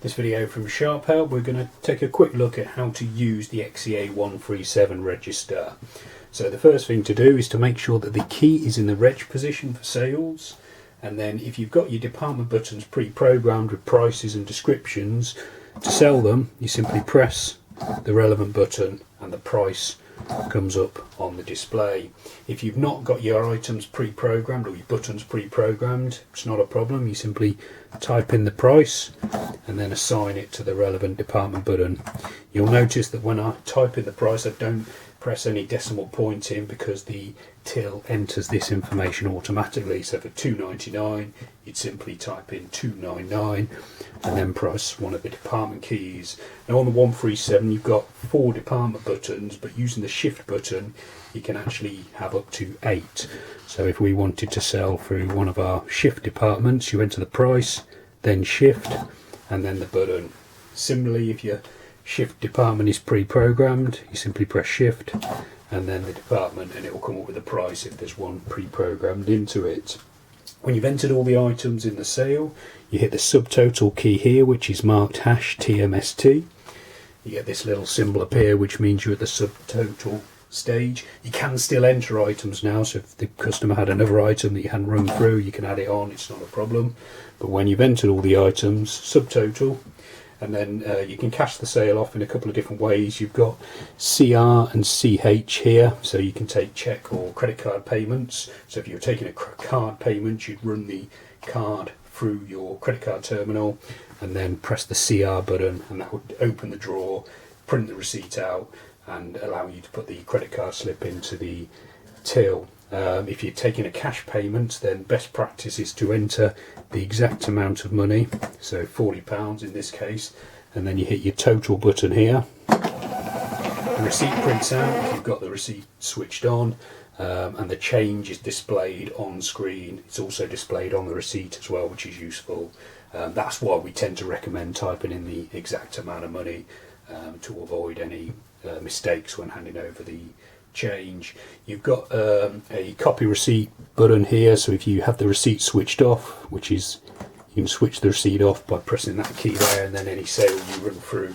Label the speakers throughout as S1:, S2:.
S1: This video from Sharp Help, we're going to take a quick look at how to use the XEA137 register. So the first thing to do is to make sure that the key is in the reg position for sales, and then if you've got your department buttons pre-programmed with prices and descriptions to sell them, you simply press the relevant button and the price comes up on the display. If you've not got your items pre-programmed or your buttons pre-programmed, it's not a problem. You simply type in the price and then assign it to the relevant department button. You'll notice that when I type in the price, I don't press any decimal point in because the till enters this information automatically. So for $2.99 you'd simply type in $2.99 and then press one of the department keys. Now on the 137 you've got 4 department buttons, but using the shift button you can actually have up to 8. So if we wanted to sell through one of our shift departments, you enter the price, then shift and then the button. Similarly, if your shift department is pre-programmed, you simply press shift and then the department, and it will come up with the price if there's one pre-programmed into it. When you've entered all the items in the sale, you hit the subtotal key here, which is marked #TMST. You get this little symbol appear, which means you're at the subtotal stage. You can still enter items now, so if the customer had another item that you hadn't run through, you can add it on, it's not a problem. But when you've entered all the items, subtotal, and then you can cash the sale off in a couple of different ways. You've got CR and CH here, so you can take check or credit card payments. So if you're taking a card payment, you'd run the card through your credit card terminal and then press the CR button, and that would open the drawer, print the receipt out and allow you to put the credit card slip into the till. If you're taking a cash payment, then best practice is to enter the exact amount of money, so £40 in this case, and then you hit your total button here. The receipt prints out if you've got the receipt switched on, and the change is displayed on screen. It's also displayed on the receipt as well, which is useful. That's why we tend to recommend typing in the exact amount of money to avoid any mistakes when handing over the change. You've got a copy receipt button here, so if you have the receipt switched off, which is, you can switch the receipt off by pressing that key there, and then any sale you run through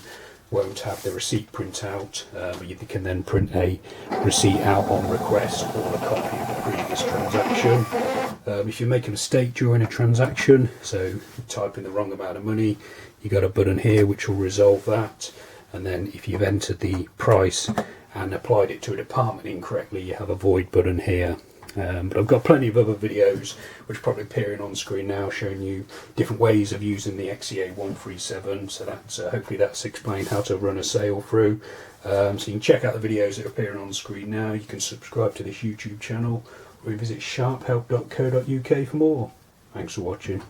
S1: won't have the receipt print out, but you can then print a receipt out on request or a copy of the previous transaction. If you make a mistake during a transaction, so you type in the wrong amount of money, you got a button here which will resolve that. And then if you've entered the price and applied it to a department incorrectly, you have a void button here. But I've got plenty of other videos which are probably appearing on screen now showing you different ways of using the XEA137, so that's hopefully that's explained how to run a sale through. So you can check out the videos that are appearing on screen now. You can subscribe to this YouTube channel or visit sharphelp.co.uk for more. Thanks for watching.